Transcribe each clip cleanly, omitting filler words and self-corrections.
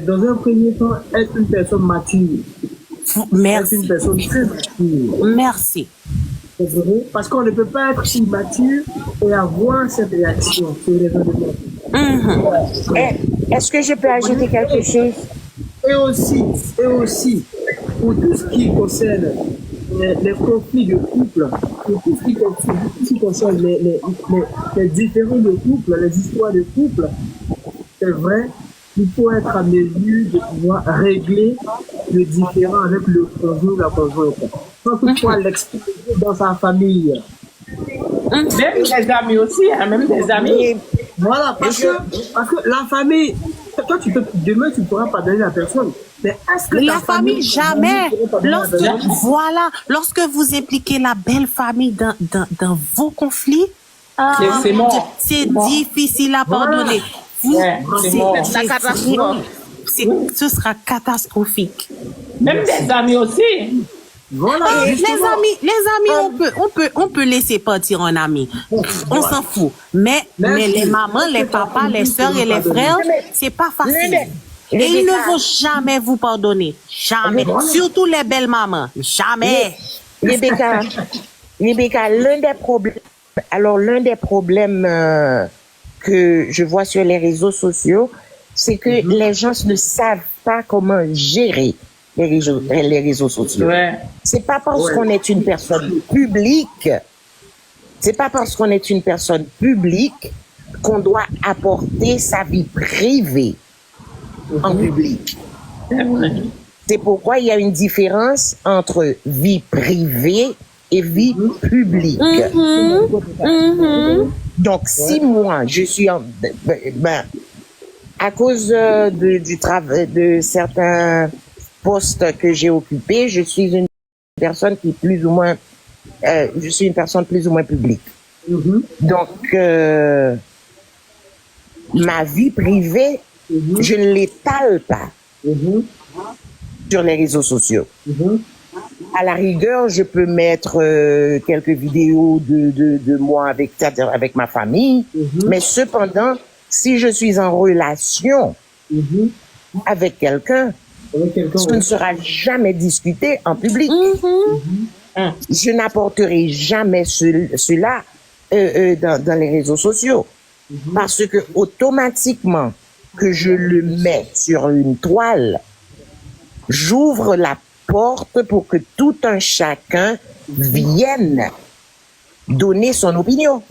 dans un premier temps, être une personne mature. Merci. Être une personne très mature. Merci. Parce qu'on ne peut pas être immature et avoir cette réaction sur les événements. Est-ce que je peux ajouter quelque chose? Et aussi, pour tout ce qui concerne les conflits de couple, pour tout ce qui concerne les différends de couple, les histoires de couple, c'est vrai, il faut être à mesure de pouvoir régler le différend avec le conjoint ou la conjointe. Sans toutefois l'exprimer dans sa famille. Même des amis aussi, hein, même des amis. Voilà, parce que la famille, toi, demain, tu ne pourras pas donner la personne. Mais est-ce que La famille, jamais. Lorsque vous impliquez la belle famille dans vos conflits, c'est mort. c'est difficile à pardonner. Ce sera catastrophique. Même des amis aussi. Voilà, les amis, on peut laisser partir un ami. On s'en fout. Mais les mamans, les papas, les sœurs et les frères, c'est pas facile. Et ils ne vont jamais vous pardonner. Jamais. Surtout les belles mamans. Jamais. Rebecca, l'un des problèmes que je vois sur les réseaux sociaux, c'est que les gens ne savent pas comment gérer les réseaux sociaux. Ouais. C'est pas parce qu'on est une personne publique, qu'on doit apporter sa vie privée en public. C'est pourquoi il y a une différence entre vie privée et vie publique. Donc, si moi, je suis à cause du travail, de certains postes que j'ai occupés, je suis une personne qui est plus ou moins, je suis une personne plus ou moins publique. Donc, ma vie privée, je ne l'étale pas sur les réseaux sociaux. À la rigueur, je peux mettre quelques vidéos de moi avec ma famille, mais cependant, si je suis en relation avec quelqu'un, ce ne sera jamais discuté en public. Je n'apporterai jamais cela dans les réseaux sociaux. Parce que automatiquement que je le mets sur une toile, j'ouvre la porte pour que tout un chacun vienne donner son opinion.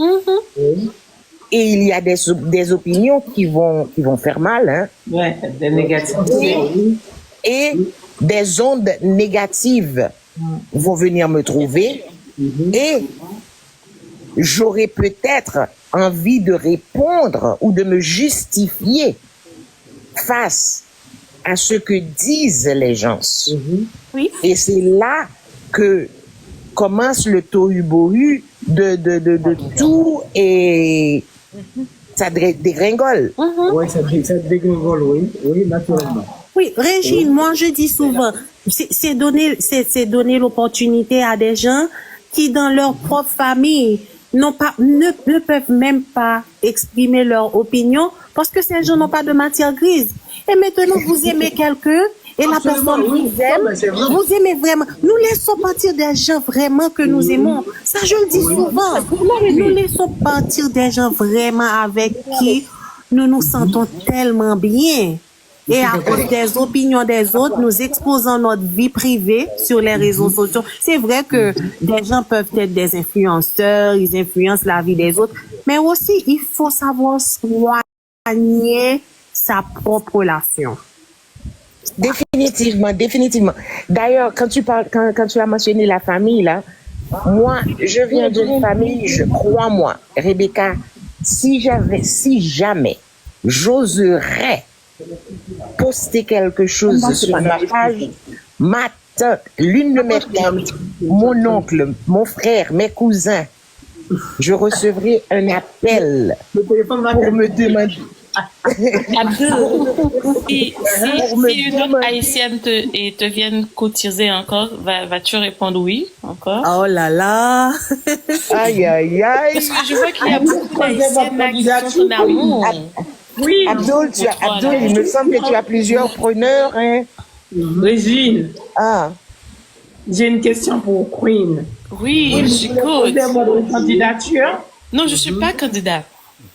Et il y a des opinions qui vont faire mal. Hein. Ouais, des négativités. Et des ondes négatives vont venir me trouver et j'aurai peut-être envie de répondre ou de me justifier face à ce que disent les gens. Oui. Et c'est là que commence le tohu-bohu de tout et ça dégringole. Oui, ça dégringole, oui, naturellement. Oui, Régine, moi je dis souvent, c'est donner l'opportunité à des gens qui dans leur propre famille ne peuvent même pas exprimer leur opinion parce que ces gens n'ont pas de matière grise. Et maintenant vous aimez quelqu'un et la personne vous aime, vous aimez vraiment. Nous laissons partir des gens vraiment que nous aimons. Ça je le dis souvent. Nous laissons partir des gens vraiment avec qui nous nous sentons tellement bien. Et à cause des opinions des autres, nous exposons notre vie privée sur les réseaux sociaux. C'est vrai que des gens peuvent être des influenceurs, ils influencent la vie des autres, mais aussi il faut savoir soigner sa propre relation. Définitivement. D'ailleurs, quand tu as mentionné la famille là, moi, je viens d'une famille, crois-moi, Rebecca, si jamais j'oserais poster quelque chose sur ma page, ma tante, l'une de mes tantes, mon oncle, mon frère, mes cousins, je recevrai un appel pour me demander. Si une autre haïtienne te vienne cotiser encore, vas-tu répondre oui encore? Oh là là. Aïe. Parce que je vois qu'il y a beaucoup d'haïtiennes qui sont en amour. Oui, Abdul, il me semble que tu as plusieurs preneurs, hein? Régine, Ah, j'ai une question pour Queen. Oui, j'écoute. Posez votre candidature. Non, je suis pas candidate.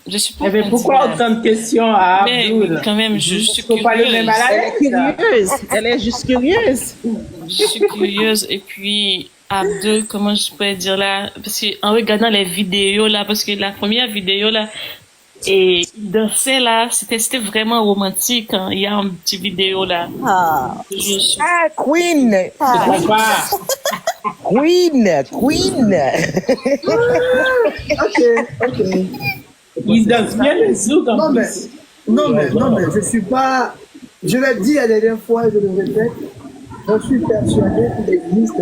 Je suis pas Eh bien, pourquoi candidate. autant de questions à Mais Abdul? quand même, je suis Faut pas le même à curieuse. la lettre. Curieuse. Elle est juste curieuse. Je suis curieuse. Et puis, Abdul, comment je pourrais dire là? Parce que en regardant les vidéos là, parce que la première vidéo là, et il dansait là, c'était vraiment romantique. Hein. Il y a une petite vidéo là. Ah. Je suis Queen! Papa, Queen! Ok. il danse bien le zouk en Non, mais, plus. non, mais je suis pas. Je l'ai dit la dernière fois, je le répète, je suis persuadé qu'il existe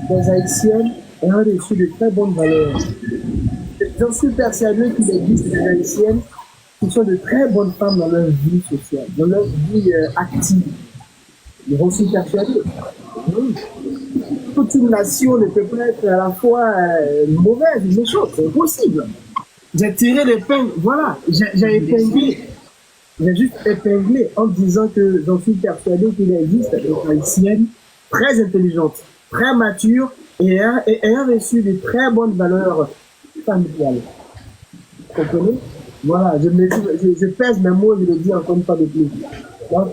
des Haïtiennes ayant reçu de très bonnes valeurs. J'en suis persuadé qu'il existe des Haïtiennes qui sont de très bonnes femmes dans leur vie sociale, dans leur vie active. J'en suis persuadé. Toute une nation ne peut pas être à la fois mauvaise ou méchante, c'est impossible. J'ai tiré l'épingle, voilà, j'ai épinglé. J'ai juste épinglé en disant que j'en suis persuadé qu'il existe des Haïtiennes très intelligentes, très matures et ayant reçu de très bonnes valeurs familiales. Vous comprenez? Voilà, je pèse mes mots, je le dis encore une fois de plus. Donc,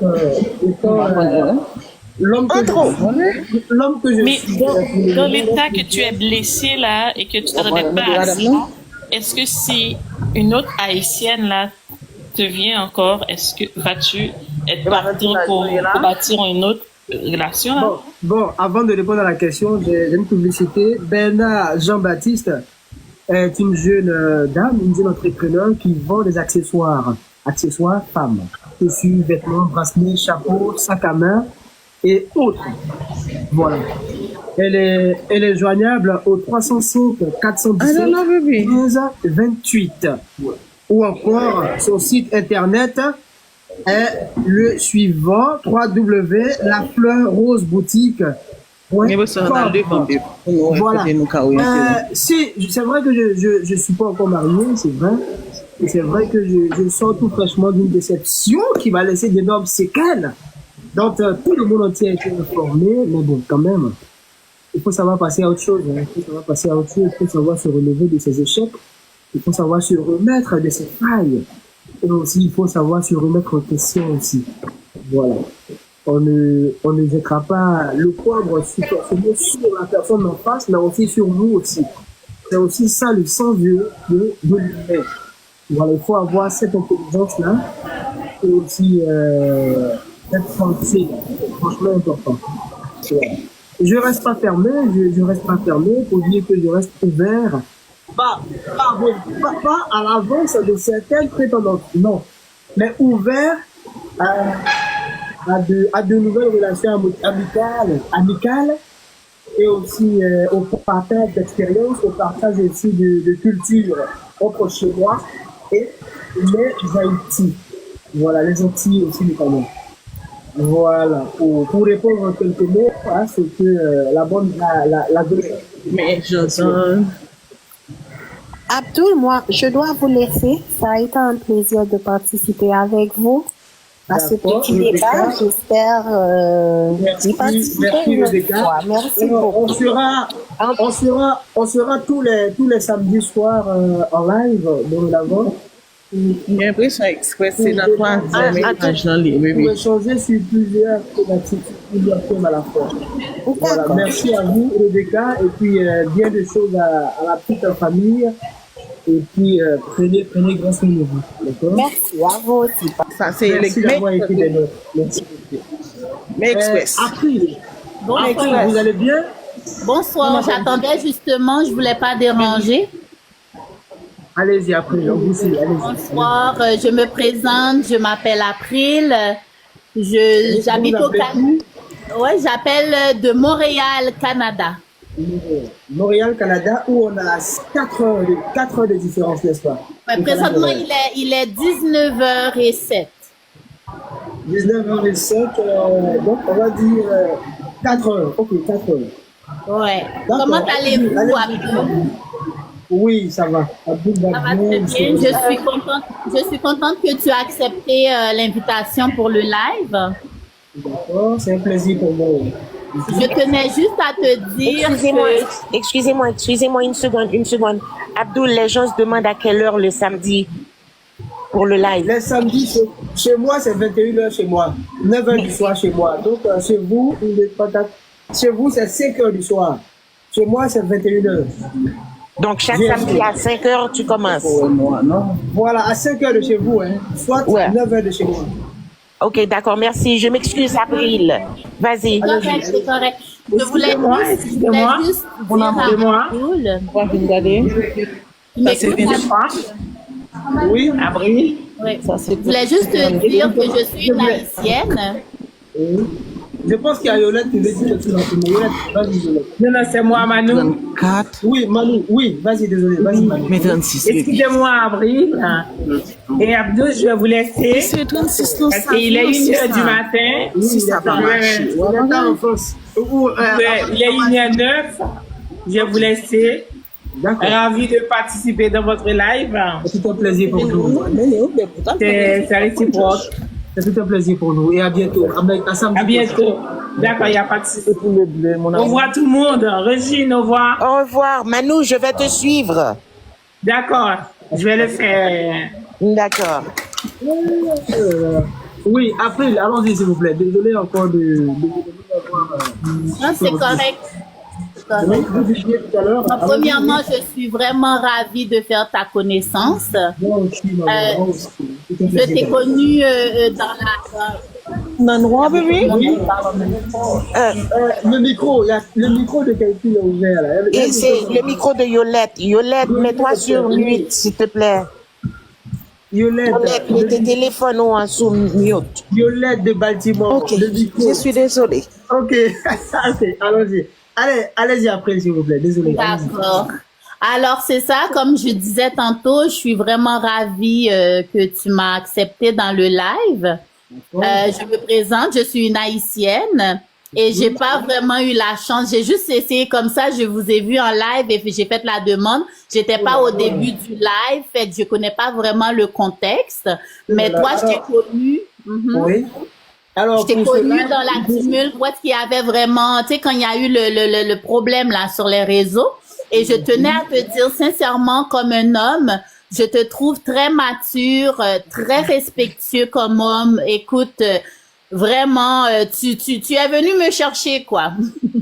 étant l'homme que je Mais suis. dans l'état que tu es blessé là et que tu t'attendais pas à ça, est-ce que si une autre haïtienne là te vient encore, est-ce que vas-tu être partant pour bâtir une autre relation là? Bon, avant de répondre à la question, j'ai une publicité. Bernard Jean-Baptiste est une jeune dame, une jeune entrepreneur qui vend des accessoires femmes, tissus, vêtements, bracelets, chapeaux, sacs à main et autres. Voilà. Elle est joignable au 305 417 15 28 ou encore son site internet est le suivant www.lafleurroseboutique.com. Voilà. Si, c'est vrai que je suis pas encore marié, c'est vrai. Et c'est vrai que je sors tout fraîchement d'une déception qui m'a laissé d'énormes séquelles. Donc, tout le monde entier a été informé, mais bon, quand même, il faut savoir passer à autre chose. Hein. Il faut savoir passer à autre chose, il faut savoir se relever de ses échecs, il faut savoir se remettre de ses failles. Et aussi, il faut savoir se remettre en question aussi. Voilà. On ne jettera pas le poivre sur la personne en face, mais aussi sur nous aussi. C'est aussi ça le sens de l'humain. Voilà, il faut avoir cette intelligence-là et aussi cette pensée. C'est franchement important. Voilà. Je reste pas fermé, je reste pas fermé pour dire que je reste ouvert. Pas à l'avance de certaines prétendances, non, mais ouvert à de nouvelles relations amicales et aussi au partage d'expériences, au partage aussi de culture entre chez moi et les Haïti. Voilà, les Antilles aussi notamment. Voilà, pour répondre en quelques mots à ce que la Mais j'entends. Abdul, moi, je dois vous laisser. Ça a été un plaisir de participer avec vous à ce petit débat. J'espère y participer une autre fois. Merci beaucoup. On sera tous les samedis soirs en live dans l'avant. J'ai l'impression Express, c'est notre troisième étage dans les Pour échanger sur plusieurs thématiques, sur plusieurs thèmes à la fois. Voilà, merci à vous, Rebecca, et puis bien de choses à la petite famille. Et puis prenez grand soin de vous. D'accord? Merci à vous aussi. Ça, c'est Merci d'avoir été des nôtres. Merci. Express. April, Bonsoir. vous allez bien? Bonsoir, j'attendais justement, je voulais pas déranger. Allez-y, April, on vous suit. Allez-y. Bonsoir, je me présente, je m'appelle April, j'habite au Canada. Ouais, j'appelle de Montréal, Canada. Montréal, Canada, où on a 4 heures de différence, n'est-ce pas? Ouais, présentement, il est 19h07. 19h05, donc on va dire 4 heures. Ok, 4 heures. Ouais. D'accord. Comment allez-vous, Allez-y. Abdou? Oui, ça va. Abdul Ça va va bien. très bien. Je suis contente que tu as accepté l'invitation pour le live. D'accord, c'est un plaisir pour moi. Je tenais juste à te dire Excusez-moi une seconde. Abdul, les gens se demandent à quelle heure le samedi pour le live. Les samedis, chez moi, c'est 21h chez moi. 9h du soir chez moi. Donc, chez vous, chez vous, c'est 5h du soir. Chez moi, c'est 21h. Donc, chaque samedi à 5 heures, tu commences. Voilà, à 5h de chez vous, hein. Soit Ouais. 9h de chez moi. Ok, d'accord, merci. Je m'excuse, April. Vas-y. c'est correct. Je voulais juste dire à Abdul, tu m'écoutes, Oui, Abril. oui. Je voulais juste te dire que je suis une haïtienne. je pense qu'il y a Yolette qui veut dire quelque chose. Yolette, vas-y, Yolette. Non, non, c'est moi, Manu. 4, Oui, Manu, oui, vas-y, désolé, vas-y, Manu. mais 26. Excusez-moi, Abril. Et Abdou, je vais vous laisser. C'est 36 là. Parce qu'il est 1h du matin. Oui, ça va marcher. On attend en France. Il est 1h09. Je vais vous laisser. D'accord. Ravi de participer dans votre live. C'est un plaisir pour nous. C'est réciproque. C'est tout un plaisir pour nous. Et à bientôt. À samedi. À bientôt. D'accord, il n'y a pas de souci. Au revoir tout le monde. Régine, au revoir. Au revoir. Manu, je vais te suivre. D'accord, je vais le faire. D'accord. Oui, après, allons-y, s'il vous plaît. Désolé encore de Non, c'est correct. vous disiez tout à l'heure. Premièrement, je suis vraiment ravie de faire ta connaissance. Moi aussi, maman, moi aussi. C'est un Je plaisir. t'ai connue dans Non, bébé. Le micro, le micro de quelqu'un est ouvert là. Et c'est le micro de Yolette. Yolette, mets-toi sur mute, s'il te plaît. Yolette, mets tes téléphones ou en sous mute. Yolette de Baltimore. Ok, Le micro. je suis désolée. Ok, ok, allons-y. Allez-y après, s'il vous plaît. Désolé. D'accord. Alors, c'est ça, comme je disais tantôt, je suis vraiment ravie que tu m'as accepté dans le live. Je me présente, je suis une haïtienne et j'ai pas vraiment eu la chance. J'ai juste essayé comme ça, je vous ai vu en live et puis j'ai fait la demande. J'étais pas au début du live, fait que je connais pas vraiment le contexte. Mais toi, je t'ai connu. Oui. Alors, Je t'ai pour connue cela- dans la tumulte, où est-ce qu'il y avait vraiment, tu sais, quand il y a eu le problème là sur les réseaux. Et je tenais à te dire sincèrement, comme un homme, je te trouve très mature, très respectueux comme homme. Écoute, vraiment, tu es venu me chercher, quoi.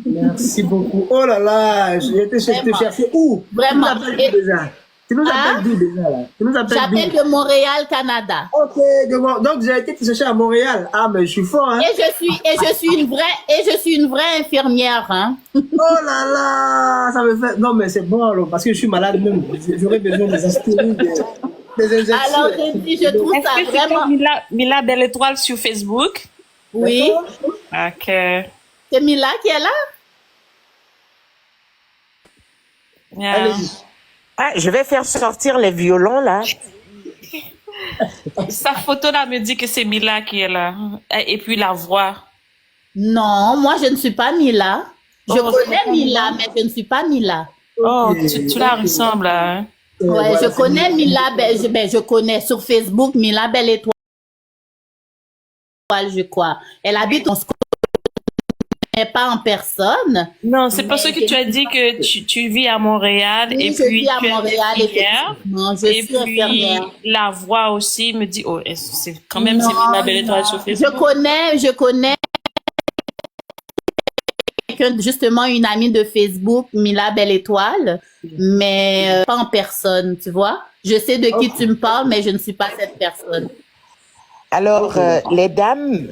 Merci beaucoup. Oh là là, j'ai été te Vraiment. chercher où? Vraiment. Tu nous appelles d'où déjà? Tu nous appelles d'où déjà là? Tu nous appelles J'appelle d'où? de Montréal, Canada. Ok, donc j'ai été te chercher à Montréal. Ah, mais je suis fort, hein? Et je suis une vraie infirmière, hein. Oh là là, ça me fait. Non, mais c'est bon, alors, parce que je suis malade même. J'aurais besoin des aspirines, des injections. Alors, je dis, je trouve ça Est-ce que c'est vraiment. comme Mila Belle Étoile sur Facebook? Oui. Ok. C'est Mila qui est là? Yeah. Allez-y. Ah, je vais faire sortir les violons, là. Sa photo là me dit que c'est Mila qui est là. Et puis la voix. Non, moi, je ne suis pas Mila. Je connais Mila, mais je ne suis pas Mila. Oh, tu la ressembles là. Hein? Ouais, je connais Mila, je connais sur Facebook Mila Belle Étoile, je crois. Elle habite, on se connaît pas en personne. Non, c'est parce que tu as dit que tu vis à Montréal Oui, et je puis vis à tu es Montréal, infirmière. effectivement. Je Et suis puis infirmière. la voix aussi me dit, oh, c'est quand même c'est Non, Mila Belle Étoile sur Facebook. Je connais justement une amie de Facebook, Mila Belle Étoile, mais pas en personne, tu vois. Je sais de qui tu me parles, mais je ne suis pas cette personne. Alors, les dames,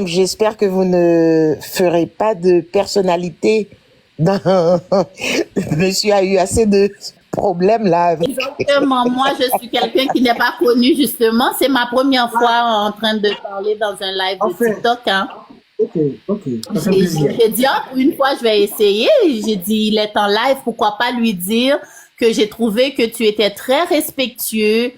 j'espère que vous ne ferez pas de personnalité dans... Monsieur a eu assez de problèmes là avec... Exactement. Moi, je suis quelqu'un qui n'est pas connu, justement. C'est ma première fois en train de parler dans un live de Enfin. TikTok, hein. Ok. Ça fait plaisir. J'ai dit, ah, une fois, je vais essayer. J'ai dit, il est en live, pourquoi pas lui dire que j'ai trouvé que tu étais très respectueux.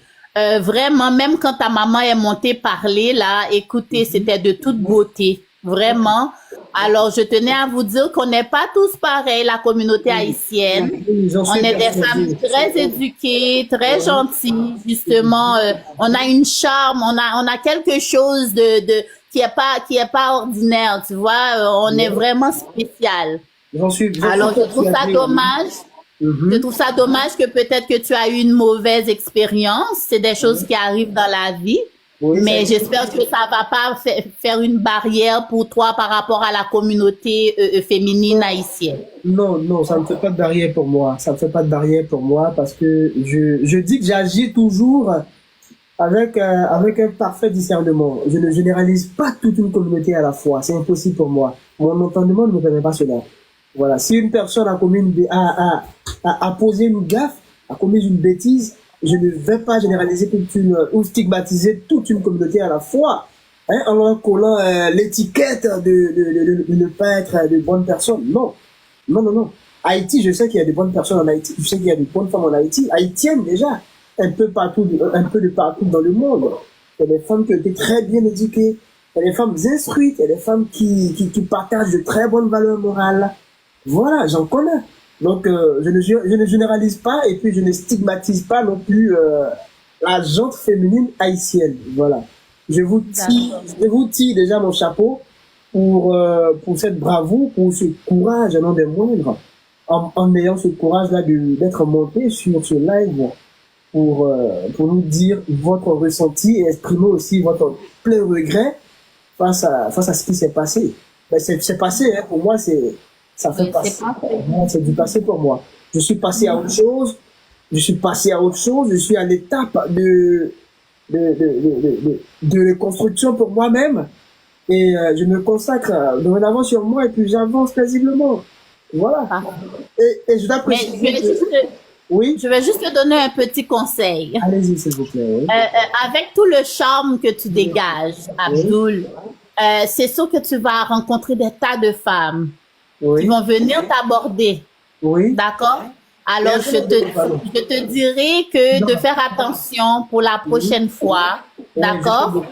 Vraiment, même quand ta maman est montée parler, là, écoutez, c'était de toute beauté. Vraiment. Alors, je tenais à vous dire qu'on n'est pas tous pareils, la communauté haïtienne. On est des femmes très éduquées, très gentilles, justement. On a une charme, on a quelque chose qui est pas ordinaire, tu vois. On est vraiment spécial. Alors, je trouve ça dommage. Je trouve ça dommage que peut-être que tu as eu une mauvaise expérience. C'est des choses qui arrivent dans la vie. Oui, mais j'espère que ça va pas faire une barrière pour toi par rapport à la communauté féminine haïtienne. Non, non, ça ne fait pas de barrière pour moi. Ça ne fait pas de barrière pour moi parce que je dis que j'agis toujours avec un parfait discernement. Je ne généralise pas toute une communauté à la fois. C'est impossible pour moi. Mon entendement ne me permet pas cela. Voilà. Si une personne a commis a posé une gaffe, a commis une bêtise, je ne vais pas généraliser ou stigmatiser toute une communauté à la fois, hein, en leur collant l'étiquette de ne pas être de bonnes personnes. Non. Non, non, non. Haïti, je sais qu'il y a de bonnes personnes en Haïti. Je sais qu'il y a de bonnes femmes en Haïti. Haïtiennes, déjà. Un peu de partout dans le monde. Il y a des femmes qui ont été très bien éduquées. Il y a des femmes instruites. Il y a des femmes qui partagent de très bonnes valeurs morales. Voilà, j'en connais. Donc, je ne généralise pas et puis je ne stigmatise pas non plus la gente féminine haïtienne. Voilà. Je vous tire déjà mon chapeau pour cette bravoure, pour ce courage, non des moindres, en ayant ce courage-là d'être monté sur ce live pour nous dire votre ressenti et exprimer aussi votre plein regret face à ce qui s'est passé. Ben, c'est passé, hein, pour moi, ça fait passer. C'est du passé pour moi. Je suis passé à autre chose. Je suis à l'étape de reconstruction pour moi-même. Et je me consacre dorénavant sur moi et puis j'avance paisiblement. Voilà. Et je dois préciser. Oui. Je vais juste te donner un petit conseil. Allez-y, s'il vous plaît. Oui. Avec tout le charme que tu dégages, Abdoul, c'est sûr que tu vas rencontrer des tas de femmes. Oui. Qui vont venir t'aborder. Oui. D'accord? Alors, je te dirai que de faire attention pour la prochaine fois. D'accord?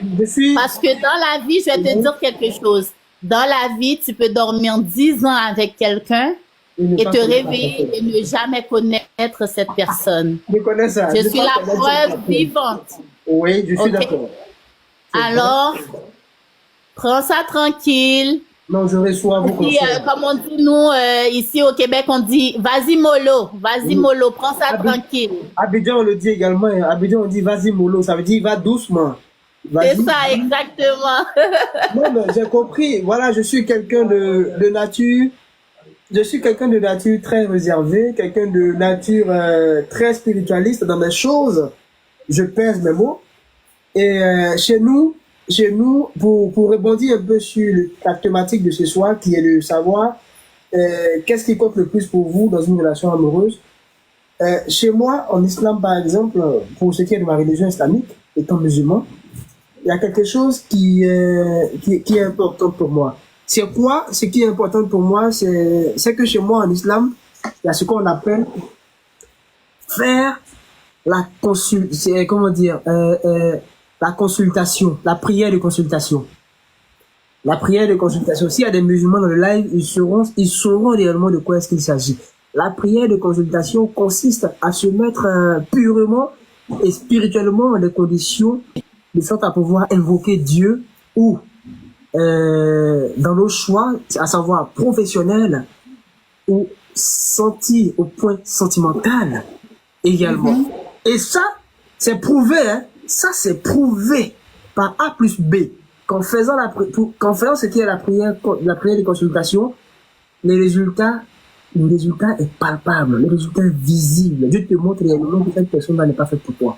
Parce que dans la vie, je vais te dire quelque chose. Dans la vie, tu peux dormir 10 ans avec quelqu'un et te réveiller et ne jamais connaître cette personne. Je connais ça. Je suis la preuve vivante. Oui, je suis d'accord. Alors, prends ça tranquille. Non, je reçois vos conseils. Comme on dit, nous, ici au Québec, on dit, vas-y mollo, prends ça tranquille. Abidjan, on le dit également. Abidjan, on dit, vas-y mollo. Ça veut dire, va doucement. C'est ça, exactement. Non, mais j'ai compris. Voilà, je suis quelqu'un de nature. Je suis quelqu'un de nature très réservé, quelqu'un de nature très spiritualiste dans mes choses. Je pèse mes mots. Et chez nous, pour rebondir un peu sur la thématique de ce soir, qui est de savoir qu'est-ce qui compte le plus pour vous dans une relation amoureuse. Chez moi, en islam par exemple, pour ce qui est de ma religion islamique, étant musulman, il y a quelque chose qui est important pour moi. C'est quoi? Ce qui est important pour moi, c'est que chez moi en islam, il y a ce qu'on appelle faire la la consultation, la prière de consultation. La prière de consultation. S'il y a des musulmans dans le live, ils sauront réellement de quoi est-ce qu'il s'agit. La prière de consultation consiste à se mettre purement et spirituellement dans des conditions de sorte à pouvoir invoquer Dieu ou dans nos choix, à savoir professionnel ou senti au point sentimental également. Et ça, c'est prouvé, hein. Ça, c'est prouvé par A plus B. Qu'en faisant ce qui est la prière de consultation, le résultat est palpable, le résultat est visible. Dieu te montre réellement que cette personne-là n'est pas faite pour toi.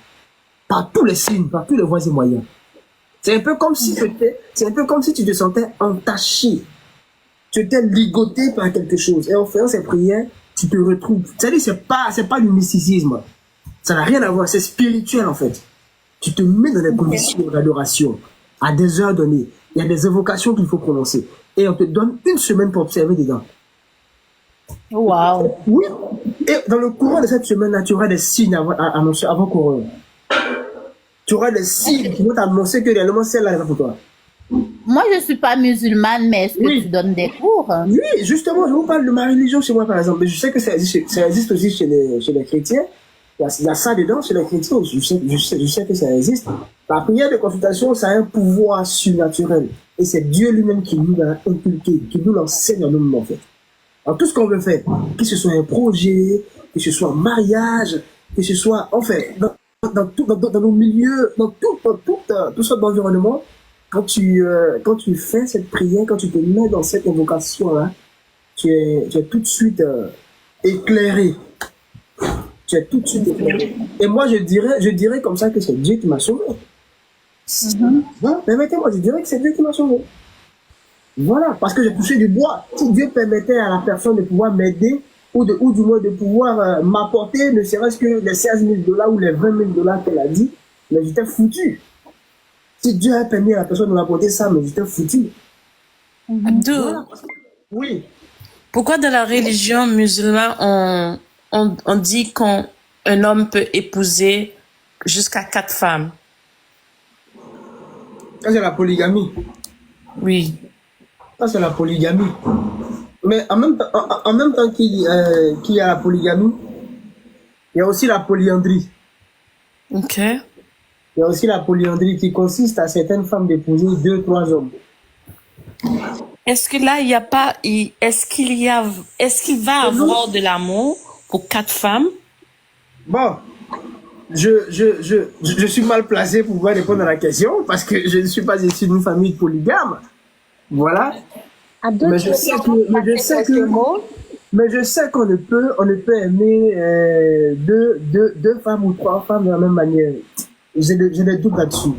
Par tous les signes, par tous les voies et moyens. C'est un peu comme si tu te sentais entaché. Tu étais ligoté par quelque chose. Et en faisant ces prières, tu te retrouves. C'est-à-dire, c'est pas du mysticisme. Ça n'a rien à voir. C'est spirituel, en fait. Tu te mets dans des conditions d'adoration. À des heures données. Il y a des invocations qu'il faut prononcer. Et on te donne 1 semaine pour observer dedans. Wow. Oui. Et dans le courant de cette semaine-là, tu auras des signes annoncés avant courant. Tu auras des signes qui vont t'annoncer que réellement celle-là est là pour toi. moi, je suis pas musulmane, mais est-ce que Oui. tu donnes des cours? Oui, justement, je vous parle de ma religion chez moi, par exemple. Mais je sais que ça existe aussi chez les chrétiens. Il y a ça dedans chez les chrétiens. Je sais que ça existe. La prière de consultation, ça a un pouvoir surnaturel. Et c'est Dieu lui-même qui nous l'a inculqué, qui nous l'enseigne en nous-mêmes, en fait. Dans tout ce qu'on veut faire, que ce soit un projet, que ce soit un mariage, que ce soit, en fait, dans nos milieux, dans tout sorte d'environnement, quand tu fais cette prière, quand tu te mets dans cette invocation-là, tu es tout de suite éclairé. Tu es tout de suite éclairé. Et moi, je dirais comme ça que c'est Dieu qui m'a sauvé. Voilà, permettez-moi, je dirais que c'est Dieu qui m'a sauvé. Voilà, parce que j'ai touché du bois. Si Dieu permettait à la personne de pouvoir m'aider, ou du moins de pouvoir m'apporter, ne serait-ce que les 16 000 $ ou les 20 000 $ qu'elle a dit, mais j'étais foutu. Si Dieu a permis à la personne de m'apporter ça, mais j'étais foutu. Abdou, Voilà. Oui. pourquoi dans la religion musulmane, on dit qu'un homme peut épouser jusqu'à 4 femmes? Ça, c'est la polygamie. Oui. Ça, c'est la polygamie. Mais en même temps qu'il y a la polygamie, il y a aussi la polyandrie. Ok. Il y a aussi la polyandrie qui consiste à certaines femmes d'épouser 2, 3 hommes. Est-ce que là, il y a pas, est-ce qu'il va avoir de l'amour pour 4 femmes? Bon, je suis mal placé pour pouvoir répondre à la question parce que je ne suis pas issu d'une famille polygame. Voilà. Abdou, Mais je sais qu'on ne peut aimer deux femmes ou 3 femmes de la même manière. J'ai des doutes là-dessus.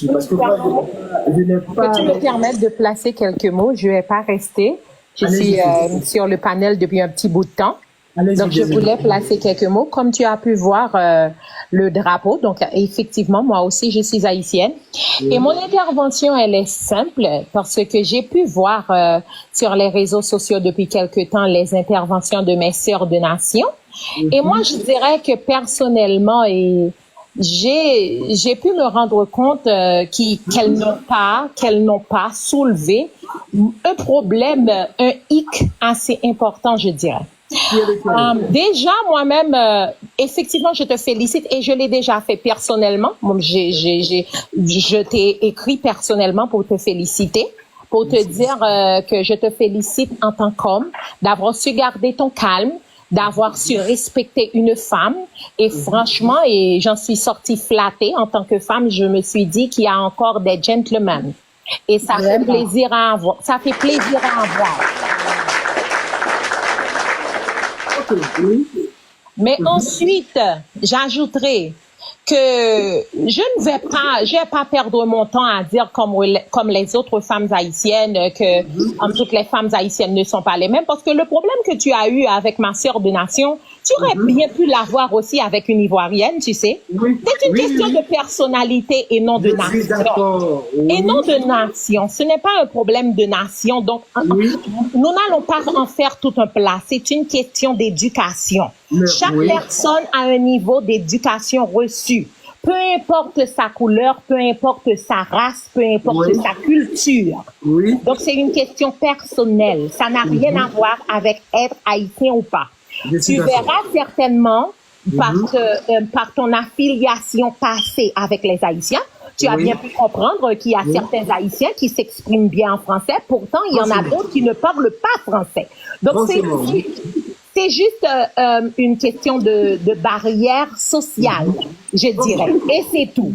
Parce que moi, je n'ai pas... peux-tu me permettre de placer quelques mots? Je ne vais pas rester. Je suis sur le panel depuis un petit bout de temps. Donc, je voulais placer quelques mots. Comme tu as pu voir le drapeau, donc effectivement, moi aussi, je suis haïtienne. Et mon intervention, elle est simple parce que j'ai pu voir sur les réseaux sociaux depuis quelque temps les interventions de mes sœurs de nation. Et moi, je dirais que personnellement, j'ai pu me rendre compte qu'elles n'ont pas soulevé un problème, un hic assez important, je dirais. Déjà, moi-même, effectivement, je te félicite et je l'ai déjà fait personnellement. Je t'ai écrit personnellement pour te féliciter, pour te dire que je te félicite en tant qu'homme d'avoir su garder ton calme, d'avoir su respecter une femme. Et franchement, et j'en suis sortie flattée en tant que femme, je me suis dit qu'il y a encore des gentlemen. Et ça fait plaisir à avoir. Ça fait plaisir à avoir. Mais ensuite, j'ajouterai que je ne vais pas perdre mon temps à dire comme les autres femmes haïtiennes que toutes les femmes haïtiennes ne sont pas les mêmes, parce que le problème que tu as eu avec ma sœur de nation, tu aurais bien pu l'avoir aussi avec une Ivoirienne, tu sais. C'est une question de personnalité et non de nation. Et non de nation. Ce n'est pas un problème de nation. Donc, nous n'allons pas en faire tout un plat. C'est une question d'éducation. Chaque personne a un niveau d'éducation reçu. Peu importe sa couleur, peu importe sa race, peu importe sa culture. Donc, c'est une question personnelle. Ça n'a rien à voir avec être haïtien ou pas. Tu verras certainement par ton affiliation passée avec les Haïtiens, tu as bien pu comprendre qu'il y a certains Haïtiens qui s'expriment bien en français, pourtant il y en a d'autres qui ne parlent pas français. Donc c'est juste une question de barrière sociale, je dirais, et c'est tout.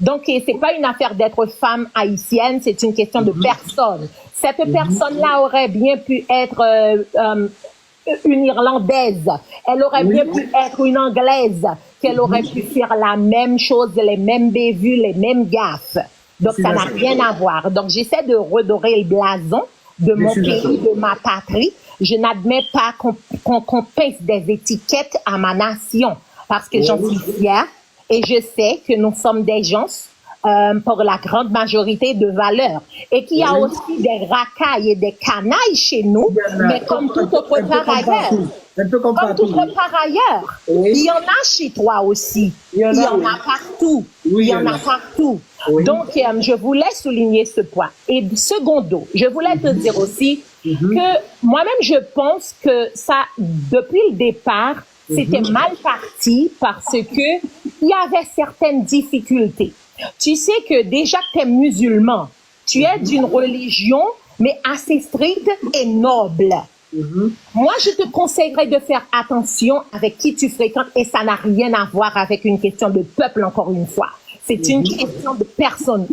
Donc c'est pas une affaire d'être femme haïtienne, c'est une question de personne. Cette personne-là aurait bien pu être une Irlandaise, elle aurait bien pu être une Anglaise, qu'elle aurait pu faire la même chose, les mêmes bévues, les mêmes gaffes. Donc ça n'a rien à voir. Donc j'essaie de redorer le blason de mon pays, de ma patrie. Je n'admets pas qu'on pince des étiquettes à ma nation, parce que j'en suis fière et je sais que nous sommes des gens pour la grande majorité de valeurs. Et qu'il y a aussi des racailles et des canailles chez nous, mais comme tout autre part ailleurs. Un peu comme Comme partout. tout par ailleurs. Oui. Il y en a chez toi aussi. Il y en a, oui. Partout. Oui, il y en a partout. Oui. Donc, je voulais souligner ce point. Et secondo, je voulais te dire aussi que moi-même, je pense que ça, depuis le départ, c'était mal parti parce que il y avait certaines difficultés. Tu sais que déjà que tu es musulman, tu es d'une religion, mais assez stricte et noble. Moi, je te conseillerais de faire attention avec qui tu fréquentes et ça n'a rien à voir avec une question de peuple, encore une fois. C'est une question de personne,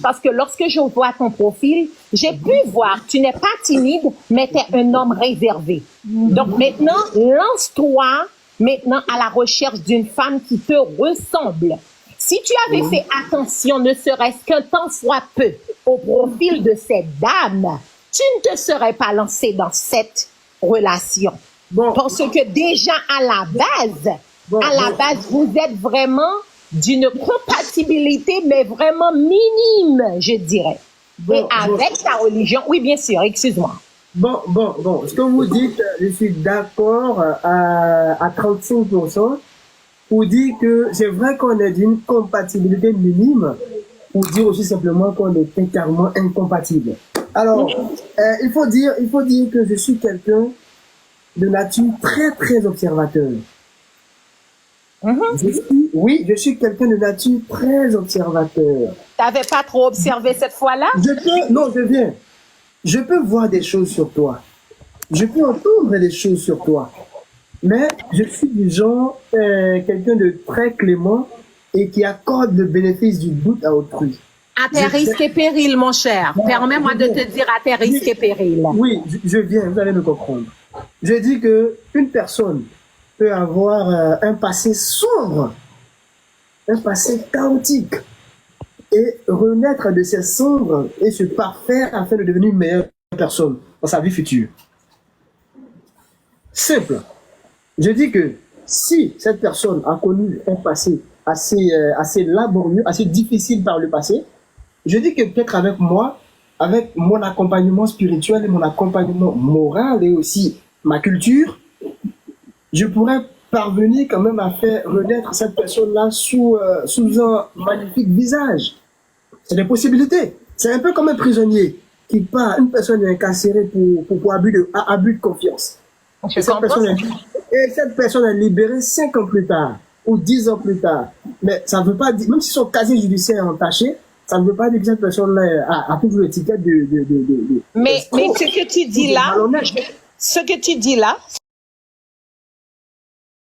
Parce que lorsque je vois ton profil, j'ai pu voir, tu n'es pas timide, mais tu es un homme réservé. Donc maintenant, lance-toi maintenant à la recherche d'une femme qui te ressemble. Si tu avais fait attention, ne serait-ce qu'un temps soit peu, au profil de cette dame, tu ne te serais pas lancé dans cette relation. Parce que déjà à la base, vous êtes vraiment d'une compatibilité, mais vraiment minime, je dirais. Et avec ta religion, oui, bien sûr, excuse-moi. Bon, ce que vous dites, je suis d'accord à 35%. Pour dire que c'est vrai qu'on est d'une compatibilité minime, ou dire aussi simplement qu'on est carrément incompatible. Alors, il faut dire que je suis quelqu'un de nature très, très observateur. Je suis quelqu'un de nature très observateur. T'avais pas trop observé cette fois-là? Je peux voir des choses sur toi. Je peux entendre des choses sur toi. Mais je suis du genre quelqu'un de très clément et qui accorde le bénéfice du doute à autrui. À tes risques et périls, mon cher. Permets-moi de te dire à tes risques et périls. Oui, je viens, vous allez me comprendre. Je dis que une personne peut avoir un passé sombre, un passé chaotique, et renaître de ses cendres et se parfaire afin de devenir une meilleure personne dans sa vie future. Simple. Je dis que si cette personne a connu un passé assez laborieux, assez difficile par le passé, je dis que peut-être avec moi, avec mon accompagnement spirituel et mon accompagnement moral et aussi ma culture, je pourrais parvenir quand même à faire renaître cette personne-là sous un magnifique visage. C'est des possibilités. C'est un peu comme un prisonnier qui part, une personne est incarcérée pour abus de confiance. Et cette personne est libérée 5 ans plus tard ou 10 ans plus tard. Mais ça ne veut pas dire, même si son casier judiciaire est entaché, ça ne veut pas dire que cette personne-là a toujours l'étiquette de Mais ce que tu dis là,